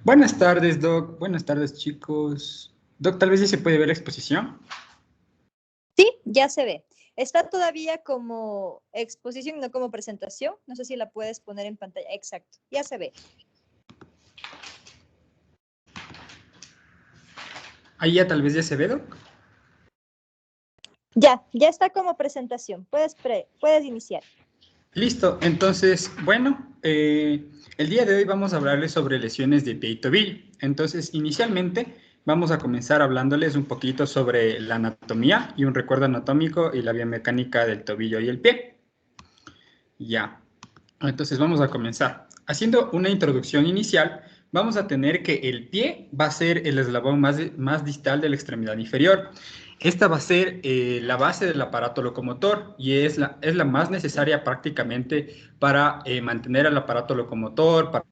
Buenas tardes, Doc. Buenas tardes, chicos. Doc, tal vez ya se puede ver la exposición. Sí, ya se ve. Está todavía como exposición, no como presentación. No sé si la puedes poner en pantalla. Exacto, ya se ve. Ahí ya tal vez ya se ve, Doc. Ya está como presentación. Puedes iniciar. Listo. Entonces, bueno, el día de hoy vamos a hablarles sobre lesiones de pie y tobillo. Entonces, inicialmente vamos a comenzar hablándoles un poquito sobre la anatomía y un recuerdo anatómico y la biomecánica del tobillo y el pie. Ya. Entonces vamos a comenzar. Haciendo una introducción inicial, vamos a tener que el pie va a ser el eslabón más distal de la extremidad inferior. Esta va a ser la base del aparato locomotor y es la más necesaria prácticamente para mantener el aparato locomotor, para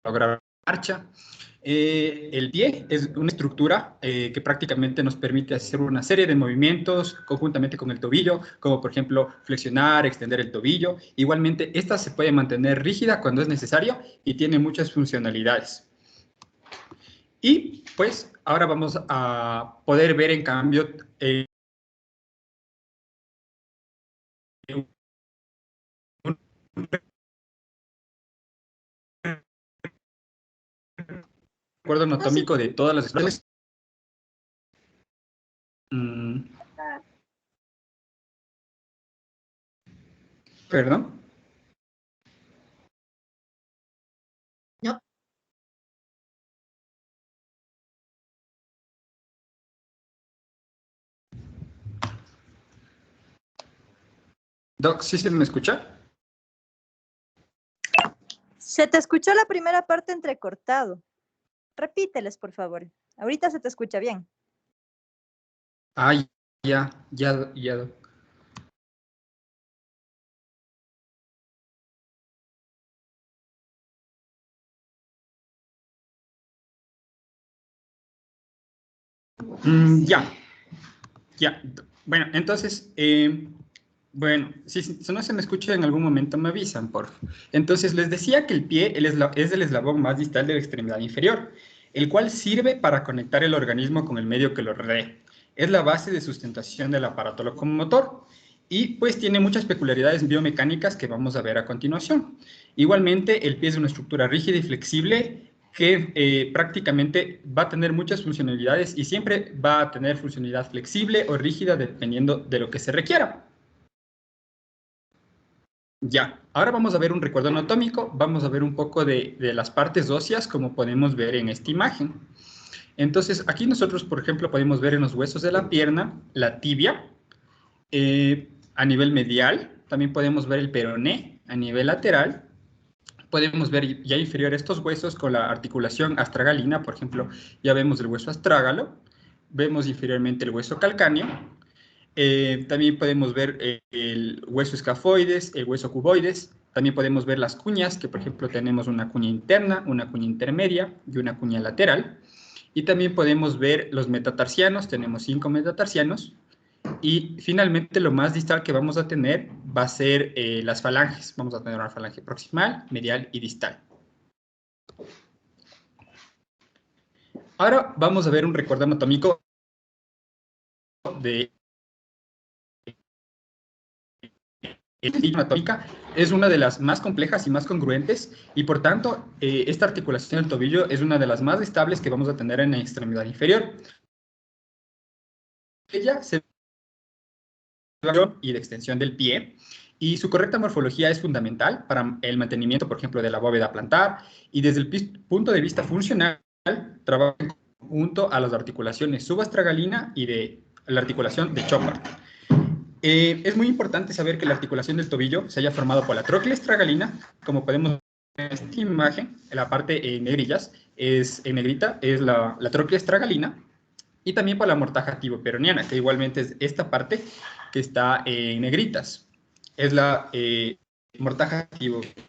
lograr marcha. El pie es una estructura que prácticamente nos permite hacer una serie de movimientos conjuntamente con el tobillo, como por ejemplo flexionar, extender el tobillo. Igualmente, esta se puede mantener rígida cuando es necesario y tiene muchas funcionalidades. Y pues ahora vamos a poder ver en cambio un recuerdo anatómico de todas las especies. Perdón. No. Doc, ¿sí se me escucha? Se te escuchó la primera parte entrecortado. Repíteles, por favor. Ahorita se te escucha bien. Ay, ya, Doc. Ya. Bueno, entonces, bueno, si no se me escucha en algún momento, me avisan, por favor. Entonces, les decía que el pie es el eslabón más distal de la extremidad inferior, el cual sirve para conectar el organismo con el medio que lo rodea. Es la base de sustentación del aparato locomotor y pues tiene muchas peculiaridades biomecánicas que vamos a ver a continuación. Igualmente, el pie es una estructura rígida y flexible que prácticamente va a tener muchas funcionalidades y siempre va a tener funcionalidad flexible o rígida dependiendo de lo que se requiera. Ya, ahora vamos a ver un recuerdo anatómico, vamos a ver un poco de las partes óseas como podemos ver en esta imagen. Entonces, aquí nosotros, por ejemplo, podemos ver en los huesos de la pierna la tibia a nivel medial, también podemos ver el peroné a nivel lateral. Podemos ver ya inferior estos huesos con la articulación astragalina, por ejemplo, ya vemos el hueso astrágalo, vemos inferiormente el hueso calcáneo, también podemos ver el hueso escafoides, el hueso cuboides, también podemos ver las cuñas, que por ejemplo tenemos una cuña interna, una cuña intermedia y una cuña lateral, y también podemos ver los metatarsianos, tenemos 5 metatarsianos, y finalmente lo más distal que vamos a tener va a ser las falanges. Vamos a tener una falange proximal, medial y distal. Ahora vamos a ver un recuerdo anatómico de la anatómica. Es una de las más complejas y más congruentes y por tanto esta articulación del tobillo es una de las más estables que vamos a tener en la extremidad inferior. Ella se y de extensión del pie y su correcta morfología es fundamental para el mantenimiento, por ejemplo, de la bóveda plantar y desde el punto de vista funcional trabaja junto a las articulaciones subastragalina y de la articulación de Chopard. Es muy importante saber que la articulación del tobillo se haya formado por la tróclea astragalina, como podemos ver en esta imagen, en la parte en negrillas, en negrita, es la tróclea astragalina, y también por la mortaja tiboperoniana, que igualmente es esta parte que está en negritas. Es la mortaja tiboperoniana.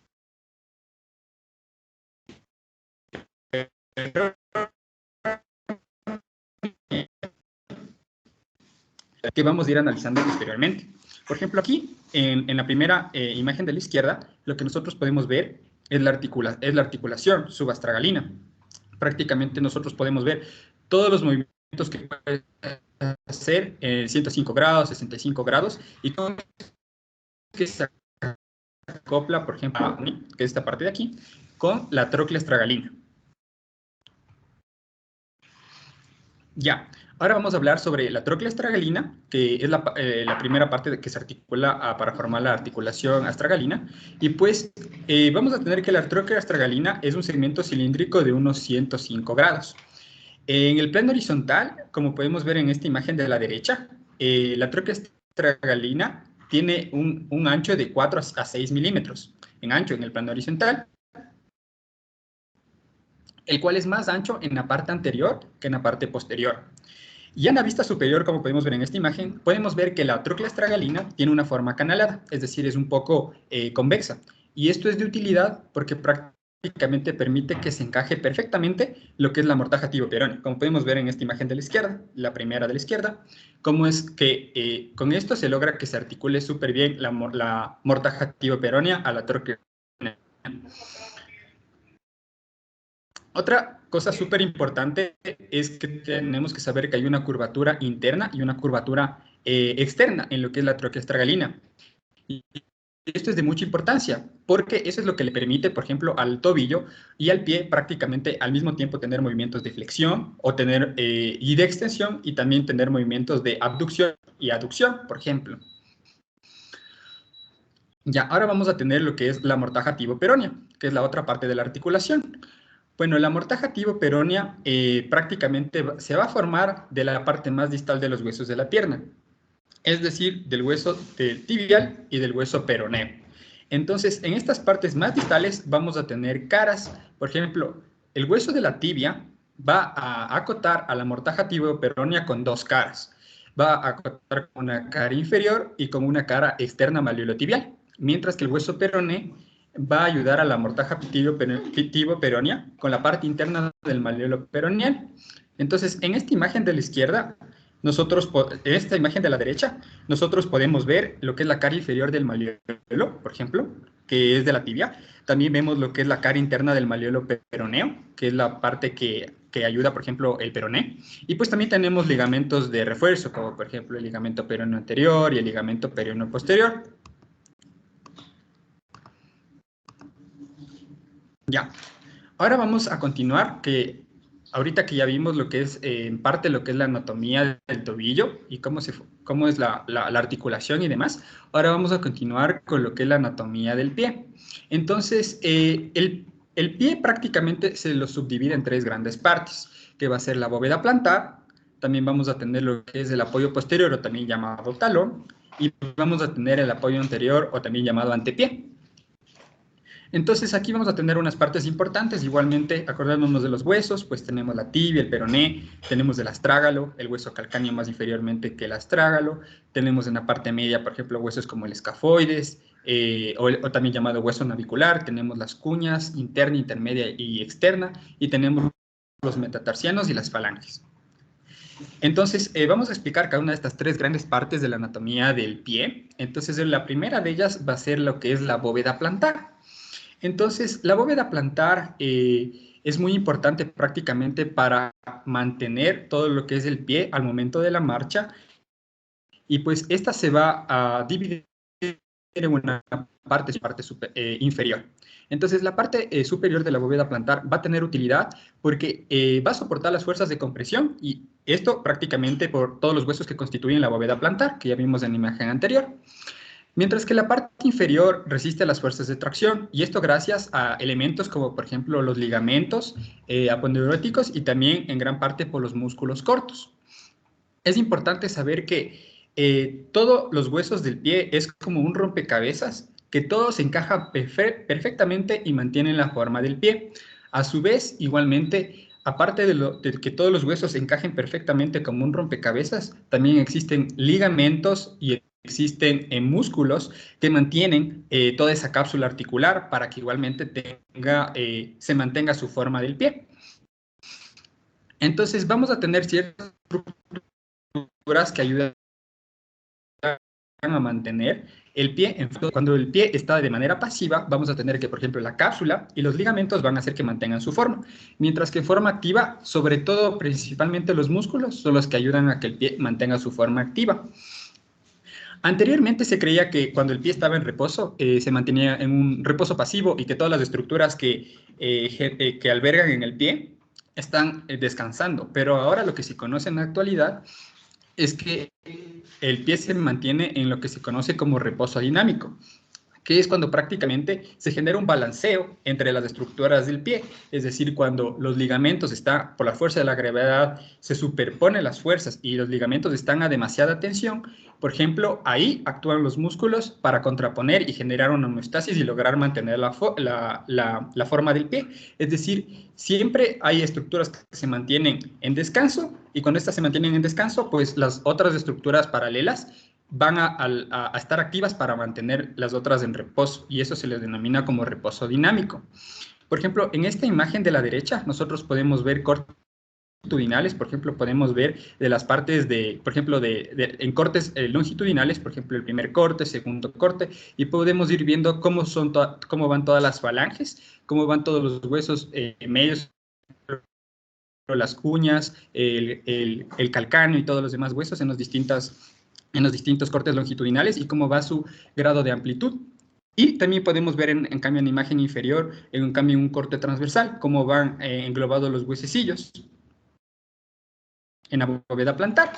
Que vamos a ir analizando posteriormente. Por ejemplo, aquí, en la primera imagen de la izquierda, lo que nosotros podemos ver es la articulación subastragalina. prácticamente nosotros podemos ver todos los movimientos que puede hacer 105 grados, 65 grados, y con que se acopla, por ejemplo, que es esta parte de aquí, con la tróclea astragalina. Ya, ahora vamos a hablar sobre la tróclea astragalina, que es la primera parte que se articula para formar la articulación astragalina. Y pues vamos a tener que la tróclea astragalina es un segmento cilíndrico de unos 105 grados. En el plano horizontal, como podemos ver en esta imagen de la derecha, la tróclea astragalina tiene un ancho de 4 a 6 milímetros en ancho en el plano horizontal, el cual es más ancho en la parte anterior que en la parte posterior. Y en la vista superior, como podemos ver en esta imagen, podemos ver que la tróclea astragalina tiene una forma canalada, es decir, es un poco convexa. Y esto es de utilidad porque prácticamente permite que se encaje perfectamente lo que es la mortaja tiboperonea. Como podemos ver en esta imagen de la izquierda, la primera de la izquierda, cómo es que con esto se logra que se articule súper bien la mortaja tiboperonea a la tróclea. Otra cosa súper importante es que tenemos que saber que hay una curvatura interna y una curvatura externa en lo que es la tróclea astragalina. Y esto es de mucha importancia, porque eso es lo que le permite, por ejemplo, al tobillo y al pie prácticamente al mismo tiempo tener movimientos de flexión o tener, y de extensión, y también tener movimientos de abducción y aducción, por ejemplo. Ya, ahora vamos a tener lo que es la mortaja tiboperonea, que es la otra parte de la articulación. Bueno, la mortaja tiboperonea prácticamente se va a formar de la parte más distal de los huesos de la pierna, es decir, del hueso del tibial y del hueso peroneo. Entonces, en estas partes más distales vamos a tener caras. Por ejemplo, el hueso de la tibia va a acotar a la mortaja tiboperonea con dos caras. Va a acotar con una cara inferior y con una cara externa malleolotibial, mientras que el hueso peroneo va a ayudar a la mortaja tiboperonea con la parte interna del malleolo peroneal. Entonces, en esta imagen de la izquierda, en esta imagen de la derecha, nosotros podemos ver lo que es la cara inferior del malleolo, por ejemplo, que es de la tibia. También vemos lo que es la cara interna del malleolo peroneo, que es la parte que ayuda, por ejemplo, el peroné. Y pues también tenemos ligamentos de refuerzo, como por ejemplo el ligamento peroneo anterior y el ligamento peroneo posterior. Ya. Ahora vamos a continuar, que ahorita que ya vimos lo que es, en parte, lo que es la anatomía del tobillo y cómo es la articulación y demás, ahora vamos a continuar con lo que es la anatomía del pie. Entonces, el pie prácticamente se lo subdivide en tres grandes partes, que va a ser la bóveda plantar, también vamos a tener lo que es el apoyo posterior, o también llamado talón, y vamos a tener el apoyo anterior, o también llamado antepié. Entonces aquí vamos a tener unas partes importantes, igualmente acordándonos de los huesos, pues tenemos la tibia, el peroné, tenemos el astrágalo, el hueso calcáneo más inferiormente que el astrágalo, tenemos en la parte media, por ejemplo, huesos como el escafoides, o también llamado hueso navicular, tenemos las cuñas interna, intermedia y externa, y tenemos los metatarsianos y las falanges. Entonces, vamos a explicar cada una de estas tres grandes partes de la anatomía del pie. Entonces, la primera de ellas va a ser lo que es la bóveda plantar. Entonces, la bóveda plantar es muy importante prácticamente para mantener todo lo que es el pie al momento de la marcha, y pues esta se va a dividir en una parte inferior. Entonces, la parte superior de la bóveda plantar va a tener utilidad porque va a soportar las fuerzas de compresión, y esto prácticamente por todos los huesos que constituyen la bóveda plantar, que ya vimos en la imagen anterior. Mientras que la parte inferior resiste a las fuerzas de tracción, y esto gracias a elementos como, por ejemplo, los ligamentos aponeuróticos, y también en gran parte por los músculos cortos. Es importante saber que todos los huesos del pie es como un rompecabezas, que todo se encaja perfectamente y mantienen la forma del pie. A su vez, igualmente, aparte de que todos los huesos encajen perfectamente como un rompecabezas, también existen ligamentos y existen músculos que mantienen toda esa cápsula articular para que igualmente se mantenga su forma del pie. Entonces, vamos a tener ciertas estructuras que ayudan a mantener el pie. Cuando el pie está de manera pasiva, vamos a tener que, por ejemplo, la cápsula y los ligamentos van a hacer que mantengan su forma. Mientras que en forma activa, sobre todo, principalmente los músculos, son los que ayudan a que el pie mantenga su forma activa. Anteriormente se creía que cuando el pie estaba en reposo, se mantenía en un reposo pasivo y que todas las estructuras que albergan en el pie están descansando. Pero ahora lo que se conoce en la actualidad es que el pie se mantiene en lo que se conoce como reposo dinámico, que es cuando prácticamente se genera un balanceo entre las estructuras del pie, es decir, cuando los ligamentos están, por la fuerza de la gravedad, se superponen las fuerzas y los ligamentos están a demasiada tensión. Por ejemplo, ahí actúan los músculos para contraponer y generar una homeostasis y lograr mantener la forma del pie. Es decir, siempre hay estructuras que se mantienen en descanso y cuando estas se mantienen en descanso, pues las otras estructuras paralelas van a estar activas para mantener las otras en reposo y eso se les denomina como reposo dinámico. Por ejemplo, en esta imagen de la derecha nosotros podemos ver cortes longitudinales, por ejemplo, podemos ver de las partes de, por ejemplo, en cortes longitudinales, por ejemplo, el primer corte, segundo corte, y podemos ir viendo cómo van todas las falanges, cómo van todos los huesos medios, las cuñas, el calcáneo y todos los demás huesos en los distintos cortes longitudinales y cómo va su grado de amplitud. Y también podemos ver, en cambio, en la imagen inferior, en cambio, un corte transversal, cómo van englobados los huesecillos en la bóveda plantar.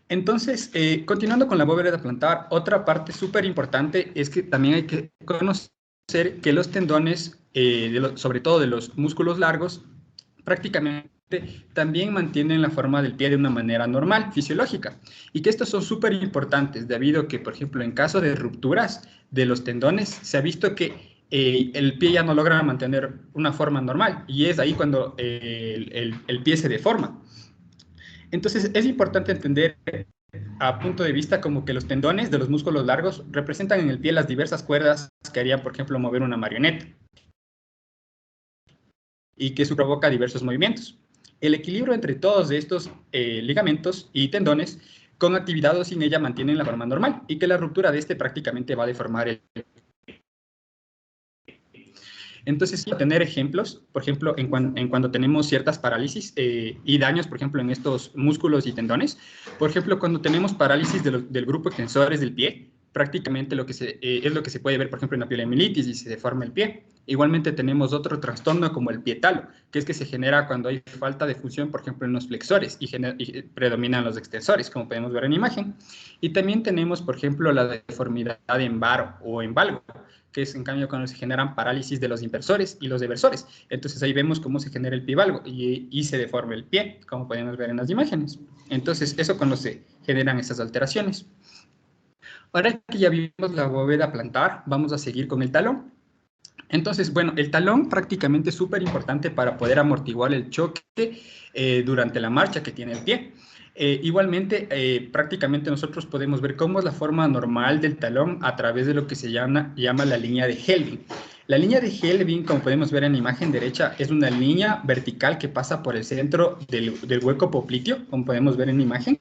Entonces, continuando con la bóveda plantar, otra parte súper importante es que también hay que conocer que los tendones, sobre todo de los músculos largos, prácticamente también mantienen la forma del pie de una manera normal, fisiológica, y que estos son súper importantes, debido a que, por ejemplo, en caso de rupturas de los tendones, se ha visto que el pie ya no logra mantener una forma normal, y es ahí cuando el pie se deforma. Entonces, es importante entender a punto de vista como que los tendones de los músculos largos representan en el pie las diversas cuerdas que harían, por ejemplo, mover una marioneta y que eso provoca diversos movimientos. El equilibrio entre todos estos ligamentos y tendones con actividad o sin ella mantienen la forma normal y que la ruptura de este prácticamente va a deformar el. Entonces, tener ejemplos, por ejemplo, en cuando tenemos ciertas parálisis y daños, por ejemplo, en estos músculos y tendones. Por ejemplo, cuando tenemos parálisis del grupo extensores del pie, prácticamente es lo que se puede ver, por ejemplo, en la poliomielitis y se deforma el pie. Igualmente tenemos otro trastorno como el pie talo, que es que se genera cuando hay falta de función, por ejemplo, en los flexores y predominan los extensores, como podemos ver en imagen. Y también tenemos, por ejemplo, la deformidad en varo o en valgo, que es en cambio cuando se generan parálisis de los inversores y los eversores. Entonces ahí vemos cómo se genera el pie valgo y se deforma el pie, como podemos ver en las imágenes. Entonces eso cuando se generan esas alteraciones. Ahora que ya vimos la bóveda plantar, vamos a seguir con el talón. Entonces, bueno, el talón prácticamente es súper importante para poder amortiguar el choque durante la marcha que tiene el pie. Igualmente, prácticamente nosotros podemos ver cómo es la forma normal del talón a través de lo que se llama la línea de Helbing. La línea de Helbing, como podemos ver en la imagen derecha, es una línea vertical que pasa por el centro del hueco popliteo, como podemos ver en la imagen,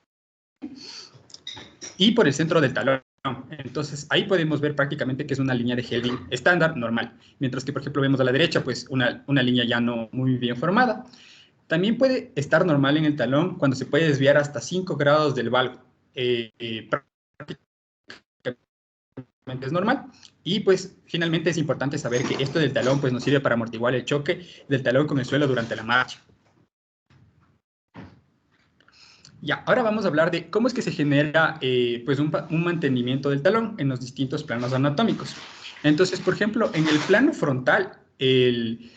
y por el centro del talón. Entonces, ahí podemos ver prácticamente que es una línea de Helbing estándar, normal. Mientras que, por ejemplo, vemos a la derecha, pues una línea ya no muy bien formada. También puede estar normal en el talón cuando se puede desviar hasta 5 grados del valgo. Prácticamente es normal. Y pues finalmente es importante saber que esto del talón pues nos sirve para amortiguar el choque del talón con el suelo durante la marcha. Ya, ahora vamos a hablar de cómo es que se genera pues un mantenimiento del talón en los distintos planos anatómicos. Entonces, por ejemplo, en el plano frontal, el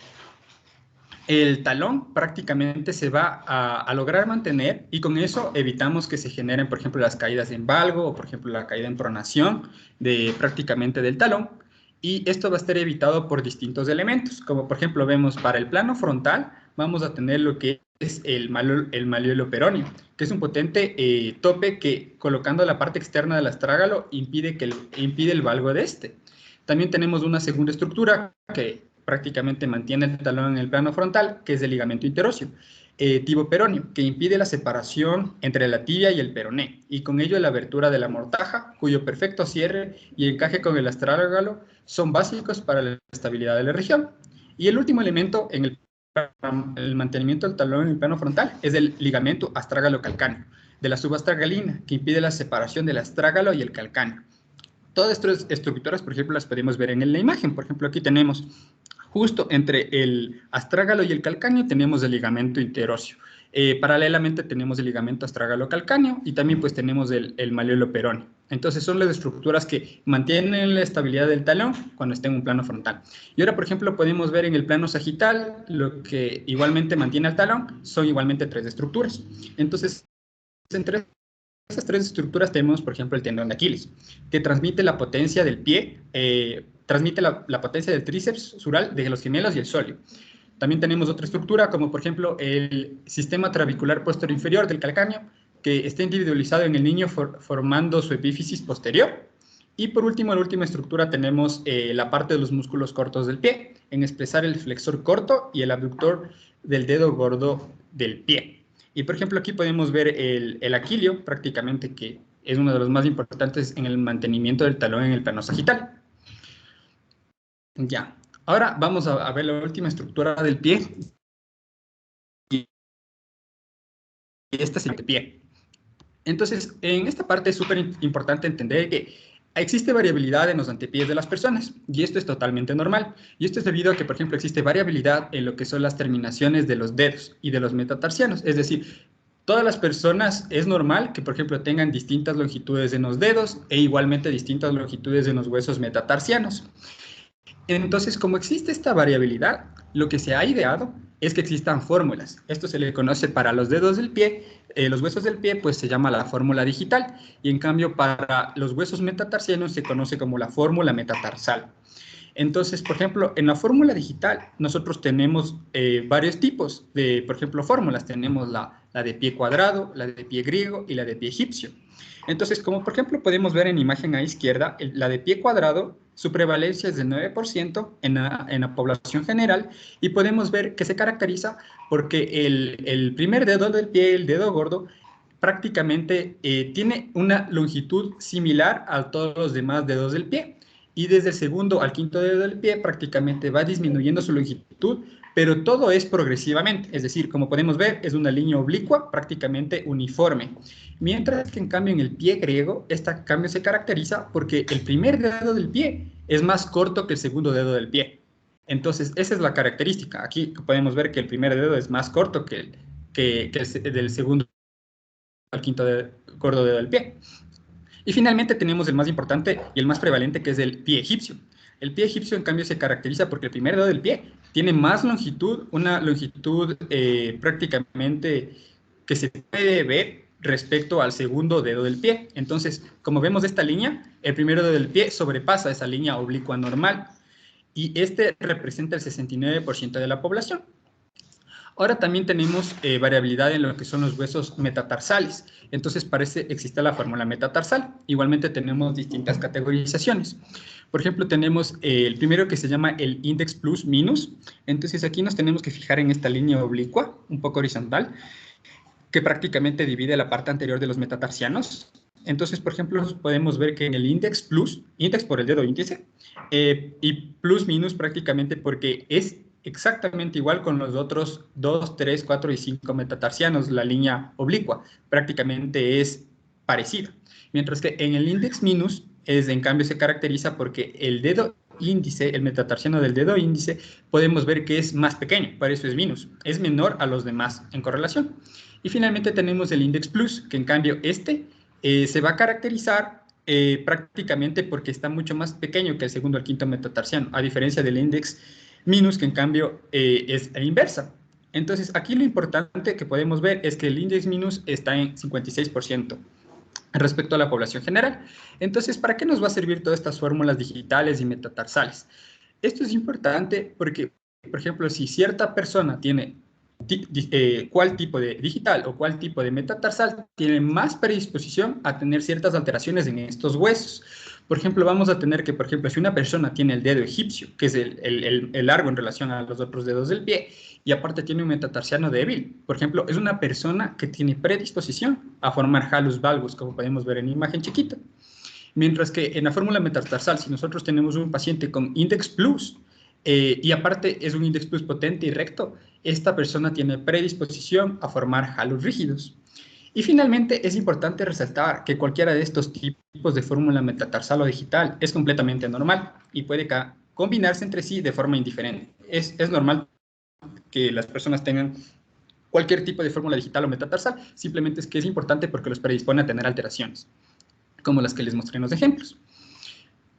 talón prácticamente se va a lograr mantener y con eso evitamos que se generen, por ejemplo, las caídas en valgo o, por ejemplo, la caída en pronación prácticamente del talón. Y esto va a estar evitado por distintos elementos, como por ejemplo vemos para el plano frontal, vamos a tener lo que es el malleolo peroneo, que es un potente tope que colocando la parte externa del astrágalo impide el valgo de este. También tenemos una segunda estructura que prácticamente mantiene el talón en el plano frontal, que es el ligamento interóseo. tiboperoneo, que impide la separación entre la tibia y el peroné, y con ello la abertura de la mortaja, cuyo perfecto cierre y encaje con el astrágalo son básicos para la estabilidad de la región. Y el último elemento en el mantenimiento del talón en el plano frontal es el ligamento astrágalo-calcáneo, de la subastragalina, que impide la separación del astrágalo y el calcáneo. Todas estas estructuras, por ejemplo, las podemos ver en la imagen. Por ejemplo, aquí tenemos justo entre el astrágalo y el calcáneo tenemos el ligamento interóseo. Paralelamente tenemos el ligamento astrágalo-calcáneo y también pues tenemos el malleolo peroneo. Entonces son las estructuras que mantienen la estabilidad del talón cuando está en un plano frontal. Y ahora, por ejemplo, podemos ver en el plano sagital lo que igualmente mantiene el talón son igualmente tres estructuras. Entonces, entre esas tres estructuras tenemos, por ejemplo, el tendón de Aquiles, que transmite la potencia del pie, transmite la potencia del tríceps sural de los gemelos y el sóleo. También tenemos otra estructura, como por ejemplo el sistema trabecular posterior inferior del calcáneo, que está individualizado en el niño formando su epífisis posterior. Y por último, la última estructura tenemos la parte de los músculos cortos del pie, en expresar el flexor corto y el abductor del dedo gordo del pie. Y por ejemplo, aquí podemos ver el aquilio, prácticamente, que es uno de los más importantes en el mantenimiento del talón en el plano sagital. Ya, ahora vamos a ver la última estructura del pie. Y esta es el pie. Entonces, en esta parte es súper importante entender que existe variabilidad en los antepiés de las personas, y esto es totalmente normal. Y esto es debido a que, por ejemplo, existe variabilidad en lo que son las terminaciones de los dedos y de los metatarsianos. Es decir, todas las personas es normal que, por ejemplo, tengan distintas longitudes en los dedos e igualmente distintas longitudes en los huesos metatarsianos. Entonces, como existe esta variabilidad, lo que se ha ideado es que existan fórmulas. Esto se le conoce para los dedos del pie, los huesos del pie, pues se llama la fórmula digital, y en cambio para los huesos metatarsianos se conoce como la fórmula metatarsal. Entonces, por ejemplo, en la fórmula digital nosotros tenemos varios tipos de, por ejemplo, fórmulas. Tenemos la de pie cuadrado, la de pie griego y la de pie egipcio. Entonces, como por ejemplo podemos ver en imagen a izquierda, la de pie cuadrado, su prevalencia es del 9% en la población general, y podemos ver que se caracteriza porque el primer dedo del pie, el dedo gordo, prácticamente tiene una longitud similar a todos los demás dedos del pie. Y desde el segundo al quinto dedo del pie prácticamente va disminuyendo su longitud, pero todo es progresivamente. Es decir, como podemos ver, es una línea oblicua prácticamente uniforme. Mientras que en cambio en el pie griego, este cambio se caracteriza porque el primer dedo del pie es más corto que el segundo dedo del pie. Entonces, esa es la característica. Aquí podemos ver que el primer dedo es más corto que el del segundo al quinto gordo dedo del pie. Y finalmente tenemos el más importante y el más prevalente, que es el pie egipcio. El pie egipcio, en cambio, se caracteriza porque el primer dedo del pie tiene más longitud, una longitud prácticamente que se puede ver respecto al segundo dedo del pie. Entonces, como vemos esta línea, el primer dedo del pie sobrepasa esa línea oblicua normal, y este representa el 69% de la población. Ahora también tenemos variabilidad en lo que son los huesos metatarsales. Entonces, existe la fórmula metatarsal. Igualmente tenemos distintas categorizaciones. Por ejemplo, tenemos el primero que se llama el index plus minus. Entonces, aquí nos tenemos que fijar en esta línea oblicua, un poco horizontal, que prácticamente divide la parte anterior de los metatarsianos. Entonces, por ejemplo, podemos ver que en el index plus, index por el dedo índice, y plus minus prácticamente porque es exactamente igual con los otros 2, 3, 4 y 5 metatarsianos, la línea oblicua prácticamente es parecida. Mientras que en el index minus, en cambio se caracteriza porque el dedo índice, el metatarsiano del dedo índice, podemos ver que es más pequeño, por eso es minus, es menor a los demás en correlación. Y finalmente tenemos el index plus, que en cambio se va a caracterizar prácticamente porque está mucho más pequeño que el segundo al quinto metatarsiano, a diferencia del index minus, que en cambio es la inversa. Entonces, aquí lo importante que podemos ver es que el index minus está en 56% respecto a la población general. Entonces, ¿para qué nos va a servir todas estas fórmulas digitales y metatarsales? Esto es importante porque, por ejemplo, si cierta persona tiene cuál tipo de digital o cuál tipo de metatarsal, tiene más predisposición a tener ciertas alteraciones en estos huesos. Por ejemplo, vamos a tener que, por ejemplo, si una persona tiene el dedo egipcio, que es el largo en relación a los otros dedos del pie, y aparte tiene un metatarsiano débil, por ejemplo, es una persona que tiene predisposición a formar hallus valgus, como podemos ver en la imagen chiquita. Mientras que en la fórmula metatarsal, si nosotros tenemos un paciente con index plus, y aparte es un index plus potente y recto, esta persona tiene predisposición a formar hallus rígidos. Y finalmente es importante resaltar que cualquiera de estos tipos de fórmula metatarsal o digital es completamente normal y puede combinarse entre sí de forma indiferente. Es normal que las personas tengan cualquier tipo de fórmula digital o metatarsal, simplemente es que es importante porque los predispone a tener alteraciones, como las que les mostré en los ejemplos.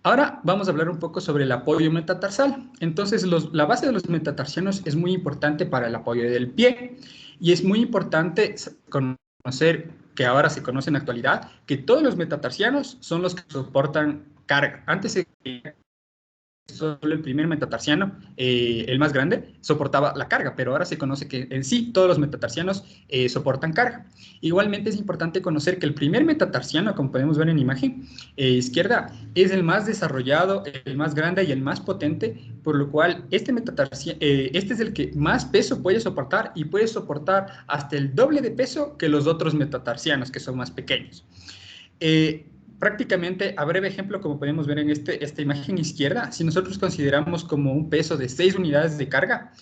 Ahora vamos a hablar un poco sobre el apoyo metatarsal. Entonces, la base de los metatarsianos es muy importante para el apoyo del pie y es muy importante conocer, que ahora se conoce en la actualidad, que todos los metatarsianos son los que soportan carga. Antes solo el primer metatarsiano, el más grande, soportaba la carga, pero ahora se conoce que en sí todos los metatarsianos soportan carga. Igualmente es importante conocer que el primer metatarsiano, como podemos ver en la imagen izquierda, es el más desarrollado, el más grande y el más potente, por lo cual este es el que más peso puede soportar y puede soportar hasta el doble de peso que los otros metatarsianos, que son más pequeños. Prácticamente, a breve ejemplo, como podemos ver en esta imagen izquierda, si nosotros consideramos como un peso de 6 unidades de carga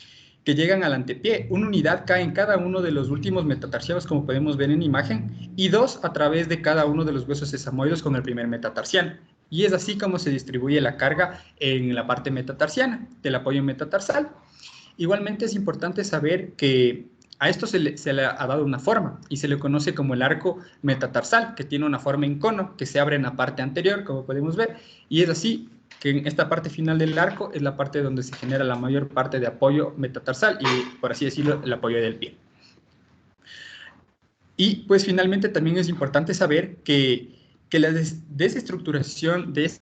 que llegan al antepié, una unidad cae en cada uno de los últimos metatarsianos, como podemos ver en la imagen, y 2 a través de cada uno de los huesos sesamoides con el primer metatarsiano. Y es así como se distribuye la carga en la parte metatarsiana del apoyo metatarsal. Igualmente es importante saber que a esto se le ha dado una forma y se le conoce como el arco metatarsal, que tiene una forma en cono que se abre en la parte anterior, como podemos ver, y es así que en esta parte final del arco es la parte donde se genera la mayor parte de apoyo metatarsal y, por así decirlo, el apoyo del pie. Y pues finalmente también es importante saber que la desestructuración de este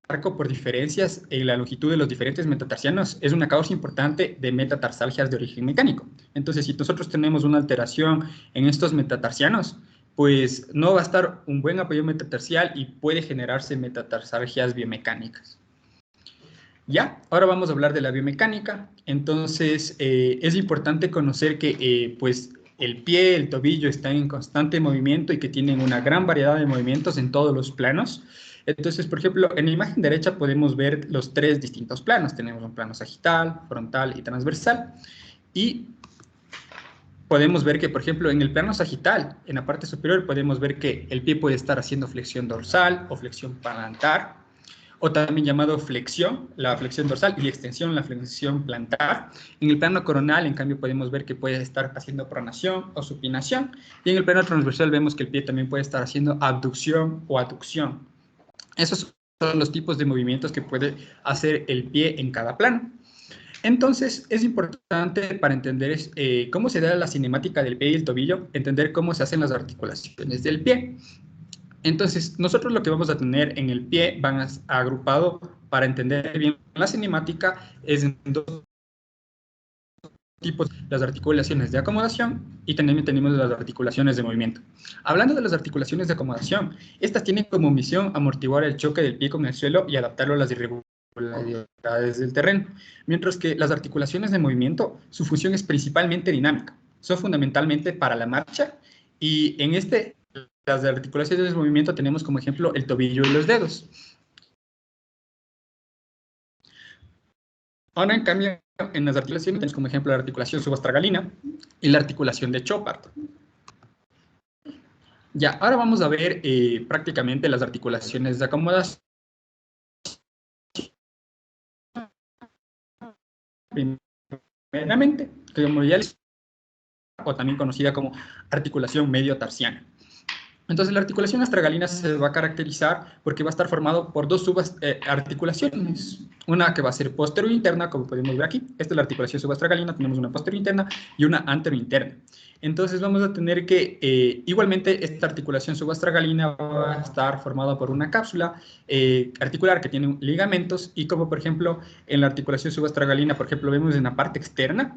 arco por diferencias en la longitud de los diferentes metatarsianos es una causa importante de metatarsalgias de origen mecánico. Entonces, si nosotros tenemos una alteración en estos metatarsianos, pues no va a estar un buen apoyo metatarsial y puede generarse metatarsalgias biomecánicas. Ya, ahora vamos a hablar de la biomecánica. Entonces, es importante conocer que pues el pie, el tobillo están en constante movimiento y que tienen una gran variedad de movimientos en todos los planos. Entonces, por ejemplo, en la imagen derecha podemos ver los 3 distintos planos. Tenemos un plano sagital, frontal y transversal. Y podemos ver que, por ejemplo, en el plano sagital, en la parte superior, podemos ver que el pie puede estar haciendo flexión dorsal o flexión plantar, o también llamado flexión, la flexión dorsal, y extensión, la flexión plantar. En el plano coronal, en cambio, podemos ver que puede estar haciendo pronación o supinación, y en el plano transversal vemos que el pie también puede estar haciendo abducción o aducción. Esos son los tipos de movimientos que puede hacer el pie en cada plano. Entonces, es importante para entender cómo se da la cinemática del pie y el tobillo, entender cómo se hacen las articulaciones del pie. Entonces, nosotros lo que vamos a tener en el pie van agrupado para entender bien la cinemática es en 2 tipos, las articulaciones de acomodación y también tenemos las articulaciones de movimiento. Hablando de las articulaciones de acomodación, estas tienen como misión amortiguar el choque del pie con el suelo y adaptarlo a las irregularidades del terreno, mientras que las articulaciones de movimiento, su función es principalmente dinámica, son fundamentalmente para la marcha y en las articulaciones de movimiento tenemos como ejemplo el tobillo y los dedos. Ahora, en cambio, en las articulaciones tenemos como ejemplo la articulación subastragalina y la articulación de Chopard. Ya, ahora vamos a ver prácticamente las articulaciones de acomodación. Primeramente, como ya les o también conocida como articulación medio tarsiana. Entonces, la articulación astragalina se va a caracterizar porque va a estar formado por 2 subarticulaciones. Una que va a ser posterior-interna, como podemos ver aquí. Esta es la articulación subastragalina, tenemos una posterior-interna y una antero-interna. Entonces, vamos a tener que, igualmente, esta articulación subastragalina va a estar formada por una cápsula articular que tiene ligamentos y como, por ejemplo, en la articulación subastragalina, por ejemplo, vemos en la parte externa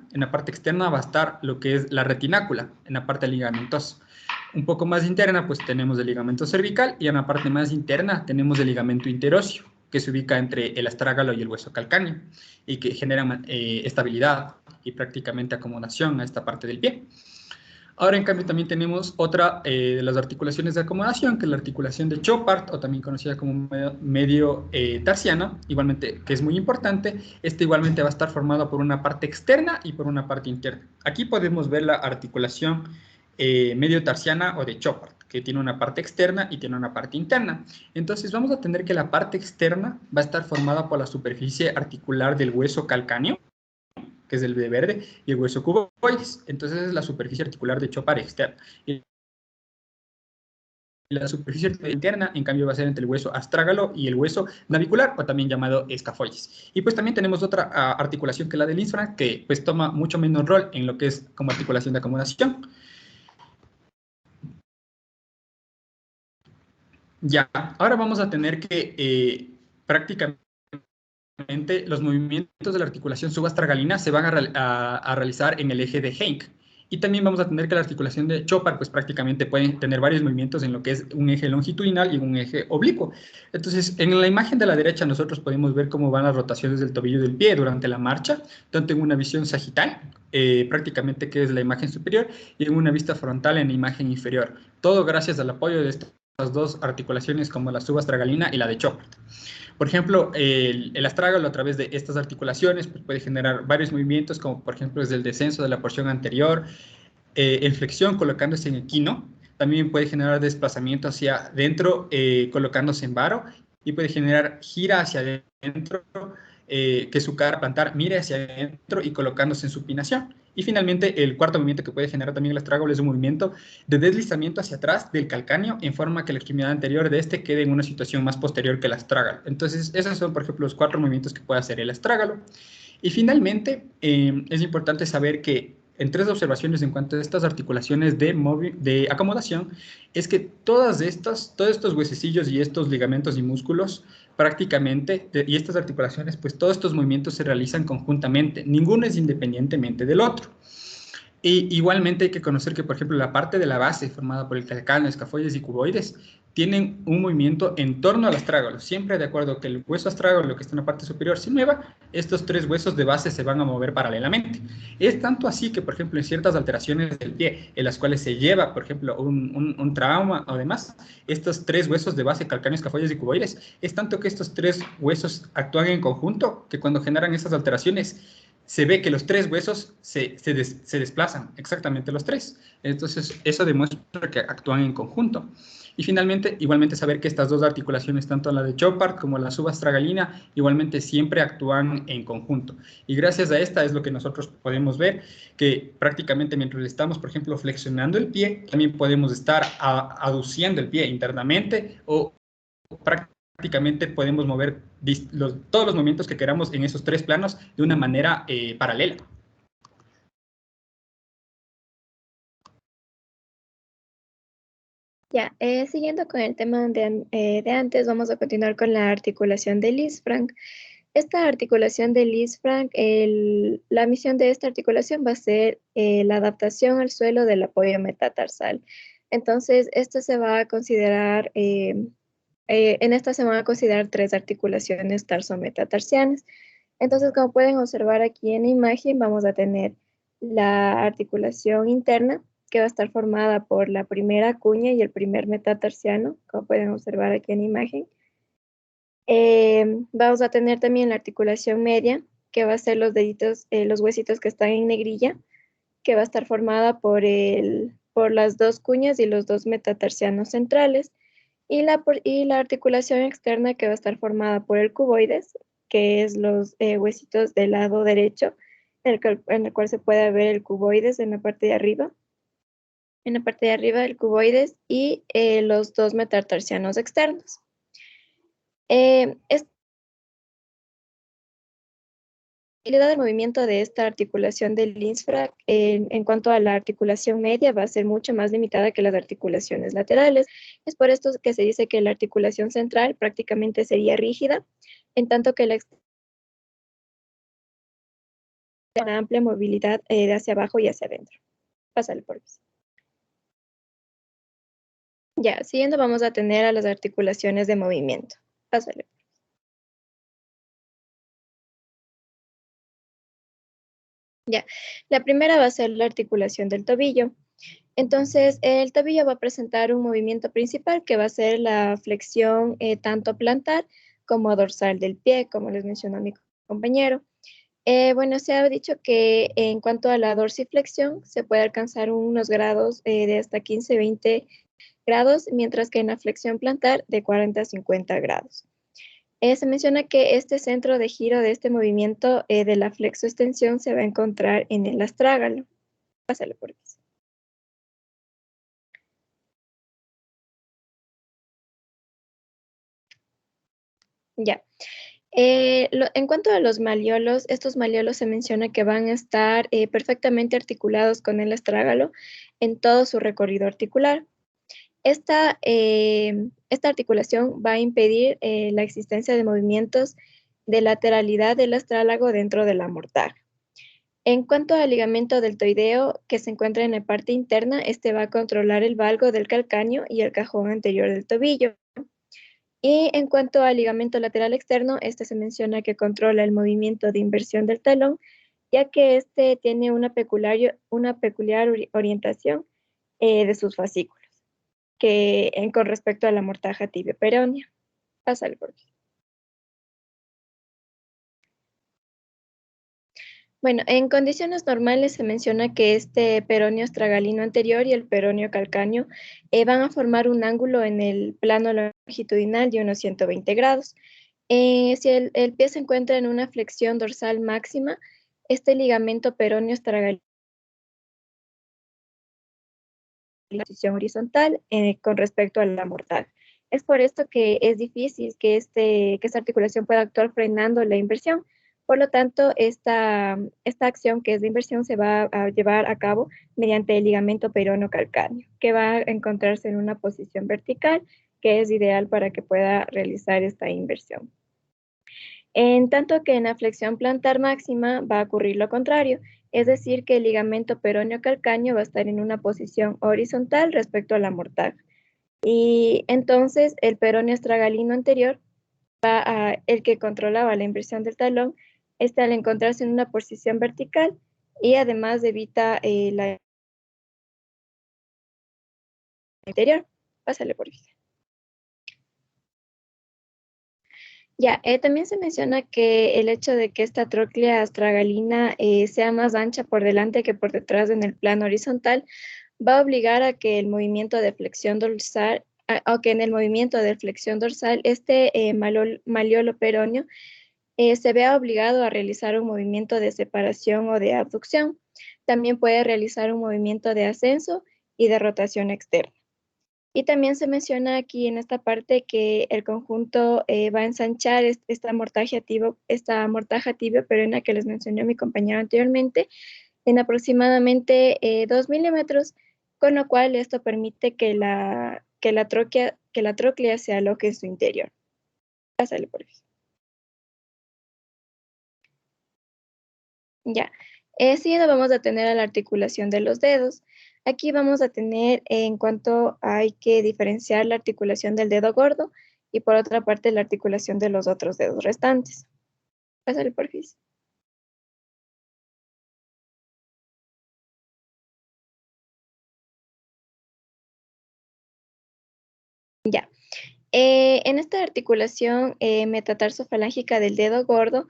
va a estar lo que es la retinácula, en la parte ligamentosa. un poco más interna, pues tenemos el ligamento cervical y en la parte más interna tenemos el ligamento interóseo, que se ubica entre el astrágalo y el hueso calcáneo y que genera estabilidad y prácticamente acomodación a esta parte del pie. Ahora, en cambio, también tenemos otra de las articulaciones de acomodación, que es la articulación de Chopard, o también conocida como medio tarsiana, igualmente, que es muy importante. Este igualmente va a estar formado por una parte externa y por una parte interna. Aquí podemos ver la articulación medio tarsiana o de Chopard, que tiene una parte externa y tiene una parte interna. Entonces, vamos a tener que la parte externa va a estar formada por la superficie articular del hueso calcáneo, que es el de verde, y el hueso cuboides. Entonces es la superficie articular de Chopard externa. Y la superficie interna, en cambio, va a ser entre el hueso astrágalo y el hueso navicular, o también llamado escafoides. Y pues también tenemos otra articulación que es la del infra, que pues toma mucho menos rol en lo que es como articulación de acomodación. Ya, ahora vamos a tener que prácticamente los movimientos de la articulación subastragalina se van a realizar en el eje de Henck. Y también vamos a tener que la articulación de Chopard, pues prácticamente pueden tener varios movimientos en lo que es un eje longitudinal y un eje oblicuo. Entonces, en la imagen de la derecha nosotros podemos ver cómo van las rotaciones del tobillo del pie durante la marcha, tanto en una visión sagital, prácticamente que es la imagen superior, y en una vista frontal en la imagen inferior. Todo gracias al apoyo de estas dos articulaciones como la subastragalina y la de Chopard. Por ejemplo, el astrágalo a través de estas articulaciones pues, puede generar varios movimientos, como por ejemplo desde el descenso de la porción anterior, en flexión colocándose en equino, también puede generar desplazamiento hacia adentro colocándose en varo y puede generar gira hacia adentro, que su cara plantar mire hacia adentro y colocándose en supinación. Y finalmente, el cuarto movimiento que puede generar también el astrágalo es un movimiento de deslizamiento hacia atrás del calcáneo en forma que la extremidad anterior de este quede en una situación más posterior que el astrágalo. Entonces, esos son, por ejemplo, los cuatro movimientos que puede hacer el astrágalo. Y finalmente, es importante saber que en tres observaciones en cuanto a estas articulaciones de acomodación, es que todos estos huesecillos y estos ligamentos y músculos prácticamente, y estas articulaciones, pues todos estos movimientos se realizan conjuntamente, ninguno es independientemente del otro. Y igualmente hay que conocer que, por ejemplo, la parte de la base formada por el calcáneo, escafoides y cuboides tienen un movimiento en torno al astrágalo. Siempre de acuerdo que el hueso astrágalo que está en la parte superior se mueva, estos tres huesos de base se van a mover paralelamente. Es tanto así que, por ejemplo, en ciertas alteraciones del pie, en las cuales se lleva, por ejemplo, un trauma o demás, estos tres huesos de base, calcáneo, escafoides y cuboides, es tanto que estos tres huesos actúan en conjunto que cuando generan estas alteraciones, se ve que los tres huesos se desplazan, exactamente los tres. Entonces, eso demuestra que actúan en conjunto. Y finalmente, igualmente saber que estas dos articulaciones, tanto la de Chopard como la subastragalina, igualmente siempre actúan en conjunto. Y gracias a esta es lo que nosotros podemos ver, que prácticamente mientras estamos, por ejemplo, flexionando el pie, también podemos estar aduciendo el pie internamente o prácticamente podemos mover todos los movimientos que queramos en esos tres planos de una manera paralela. Ya, siguiendo con el tema de antes, vamos a continuar con la articulación de Lisfranc. Esta articulación de Lisfranc, la misión de esta articulación va a ser la adaptación al suelo del apoyo metatarsal. Entonces, esto se va a considerar, en esta se van a considerar tres articulaciones tarsometatarsianas. Entonces, como pueden observar aquí en la imagen, vamos a tener la articulación interna, que va a estar formada por la primera cuña y el primer metatarsiano, como pueden observar aquí en la imagen. Vamos a tener también la articulación media, que va a ser los deditos, los huesitos que están en negrilla, que va a estar formada por las dos cuñas y los dos metatarsianos centrales. Y la articulación externa, que va a estar formada por el cuboides, que es los huesitos del lado derecho, en el cual se puede ver el cuboides en la parte de arriba. En la parte de arriba del cuboides y los dos metatarsianos externos. Esta habilidad de movimiento de esta articulación del Linzfranc en cuanto a la articulación media va a ser mucho más limitada que las articulaciones laterales. Es por esto que se dice que la articulación central prácticamente sería rígida, en tanto que la una amplia movilidad de hacia abajo y hacia adentro. Pásale por eso. Ya, siguiendo vamos a tener a las articulaciones de movimiento. Pásale. Ya, la primera va a ser la articulación del tobillo. Entonces, el tobillo va a presentar un movimiento principal que va a ser la flexión tanto plantar como dorsal del pie, como les mencionó mi compañero. Bueno, se ha dicho que en cuanto a la dorsiflexión, se puede alcanzar unos grados de hasta 15-20 grados, mientras que en la flexión plantar de 40 a 50 grados. Se menciona que este centro de giro de este movimiento de la flexoextensión se va a encontrar en el astrágalo. Pásale por aquí. Ya. En cuanto a los malleolos, estos malleolos se menciona que van a estar perfectamente articulados con el astrágalo en todo su recorrido articular. Esta articulación va a impedir la existencia de movimientos de lateralidad del astrálago dentro de la mortaja. En cuanto al ligamento deltoideo que se encuentra en la parte interna, este va a controlar el valgo del calcáneo y el cajón anterior del tobillo. Y en cuanto al ligamento lateral externo, este se menciona que controla el movimiento de inversión del talón, ya que este tiene una peculiar orientación de sus fascículos, con respecto a la mortaja tibio-peronea. Pásale por aquí. Bueno, en condiciones normales se menciona que este peroneo astragalino anterior y el peroneo calcáneo van a formar un ángulo en el plano longitudinal de unos 120 grados. Si el pie se encuentra en una flexión dorsal máxima, este ligamento peroneo astragalino en posición horizontal con respecto a la mortal. Es por esto que es difícil que esta articulación pueda actuar frenando la inversión. Por lo tanto, esta acción que es de inversión se va a llevar a cabo mediante el ligamento peroneo calcáneo, que va a encontrarse en una posición vertical, que es ideal para que pueda realizar esta inversión. En tanto que en la flexión plantar máxima va a ocurrir lo contrario, es decir, que el ligamento peroneo calcáneo va a estar en una posición horizontal respecto a la mortaja. Y entonces el peroneo astragalino anterior el que controlaba la inversión del talón, este al encontrarse en una posición vertical y además evita la interior. Pásale por aquí. Ya, también se menciona que el hecho de que esta tróclea astragalina sea más ancha por delante que por detrás en el plano horizontal va a obligar a que el movimiento de flexión dorsal, o que en el movimiento de flexión dorsal, este malleolo peroneo se vea obligado a realizar un movimiento de separación o de abducción. También puede realizar un movimiento de ascenso y de rotación externa. Y también se menciona aquí en esta parte que el conjunto va a ensanchar esta mortaja tibio, pero en la que les mencioné mi compañero anteriormente, en aproximadamente 2 milímetros, con lo cual esto permite que la tróclea se aloje en su interior. Pásale por ahí. Ya. Siguiendo vamos a tener a la articulación de los dedos. Aquí vamos a tener en cuanto hay que diferenciar la articulación del dedo gordo y por otra parte la articulación de los otros dedos restantes. Pásale por favor. Ya. En esta articulación metatarsofalángica del dedo gordo,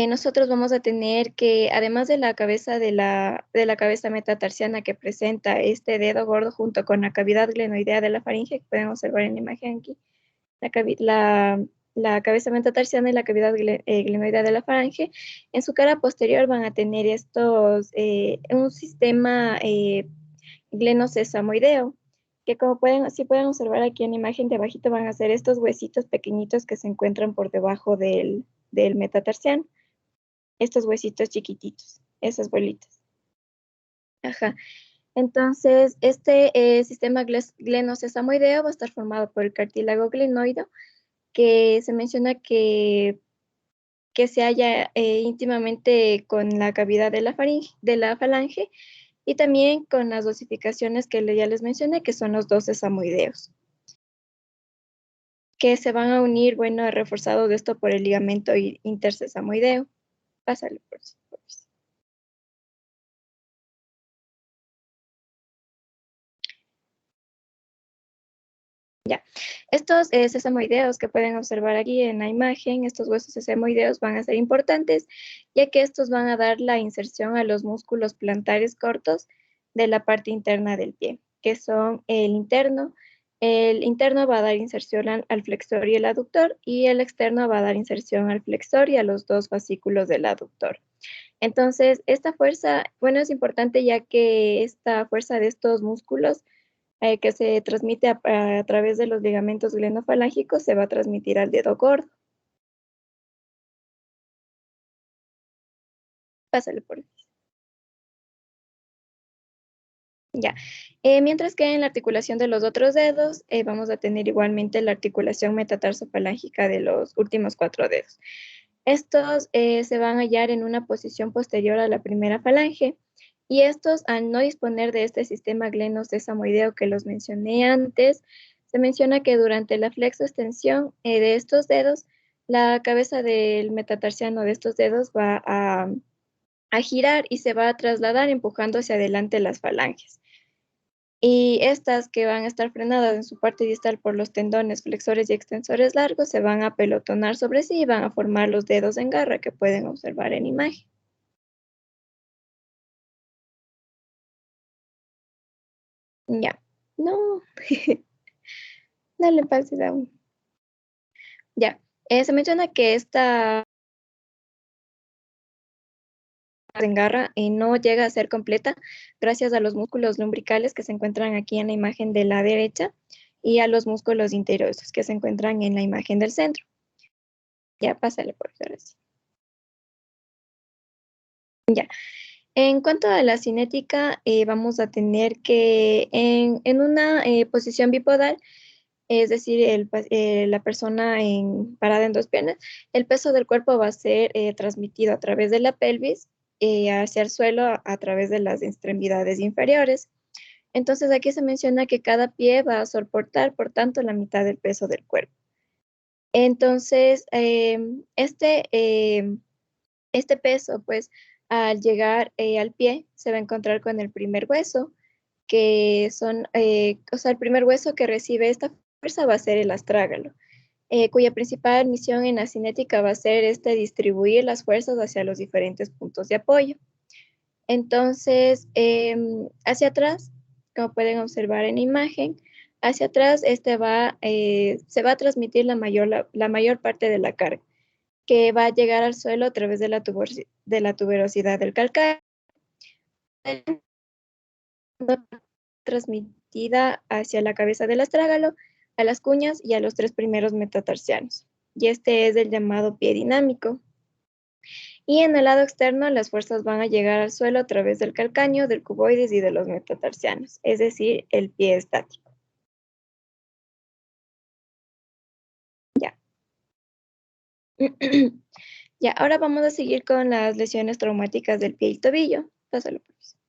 nosotros vamos a tener que, además de la cabeza de la cabeza metatarsiana que presenta este dedo gordo junto con la cavidad glenoidea de la faringe, que pueden observar en la imagen aquí, la cabeza metatarsiana y la cavidad glenoidea de la faringe, en su cara posterior van a tener un sistema glenosesamoideo, que como si pueden observar aquí en la imagen de abajito van a ser estos huesitos pequeñitos que se encuentran por debajo del metatarsiano, estos huesitos chiquititos, esas bolitas. Ajá. Entonces, este sistema glenosesamoideo va a estar formado por el cartílago glenoideo, que se menciona que se halla íntimamente con la cavidad de la falange y también con las dosificaciones que ya les mencioné, que son los dos sesamoideos. que se van a unir, bueno, reforzado de esto por el ligamento intersesamoideo. Pásale por favor. Ya, estos sesamoideos que pueden observar aquí en la imagen, estos huesos sesamoideos van a ser importantes, ya que estos van a dar la inserción a los músculos plantares cortos de la parte interna del pie, que son el interno. El interno va a dar inserción al flexor y el aductor, y el externo va a dar inserción al flexor y a los dos fascículos del aductor. Entonces, esta fuerza, bueno, es importante ya que esta fuerza de estos músculos que se transmite a través de los ligamentos glenofalángicos se va a transmitir al dedo gordo. Pásale por ahí. Ya. Mientras que en la articulación de los otros dedos, vamos a tener igualmente la articulación metatarsofalángica de los últimos 4 dedos. Estos se van a hallar en una posición posterior a la primera falange, y estos, al no disponer de este sistema glenosesamoideo que los mencioné antes, se menciona que durante la flexoextensión de estos dedos, la cabeza del metatarsiano de estos dedos va a girar y se va a trasladar empujando hacia adelante las falanges. Y estas, que van a estar frenadas en su parte distal por los tendones flexores y extensores largos, se van a pelotonar sobre sí y van a formar los dedos en garra que pueden observar en imagen. Ya. No. Dale pausa aún. Ya. Se menciona que esta en garra no llega a ser completa gracias a los músculos lumbricales que se encuentran aquí en la imagen de la derecha y a los músculos interiores que se encuentran en la imagen del centro. Ya, pásale por favor. Ya. En cuanto a la cinética, vamos a tener que en una posición bipodal, es decir, la persona parada en dos piernas, el peso del cuerpo va a ser transmitido a través de la pelvis hacia el suelo a través de las extremidades inferiores. Entonces aquí se menciona que cada pie va a soportar, por tanto, la mitad del peso del cuerpo. Entonces, este peso, pues, al llegar al pie, se va a encontrar con el primer hueso, que son, o sea, el primer hueso que recibe esta fuerza va a ser el astrágalo, cuya principal misión en la cinética va a ser distribuir las fuerzas hacia los diferentes puntos de apoyo. Entonces, hacia atrás, como pueden observar en imagen, hacia atrás se va a transmitir la mayor parte de la carga, que va a llegar al suelo a través de la tuberosidad del calcáneo, transmitida hacia la cabeza del astrágalo, a las cuñas y a los 3 primeros metatarsianos. Y este es el llamado pie dinámico. Y en el lado externo, las fuerzas van a llegar al suelo a través del calcáneo, del cuboides y de los metatarsianos, es decir, el pie estático. Ya. Ya, ahora vamos a seguir con las lesiones traumáticas del pie y tobillo. Pásalo, por favor.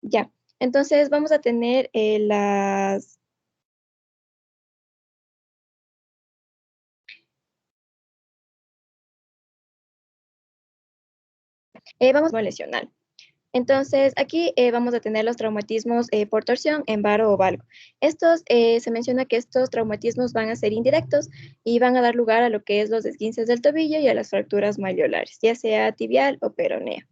Ya, entonces vamos a tener vamos a lesional. Entonces, aquí vamos a tener los traumatismos por torsión en varo o valgo. Estos, se menciona que estos traumatismos van a ser indirectos y van a dar lugar a lo que es los esguinces del tobillo y a las fracturas malleolares, ya sea tibial o peroneo.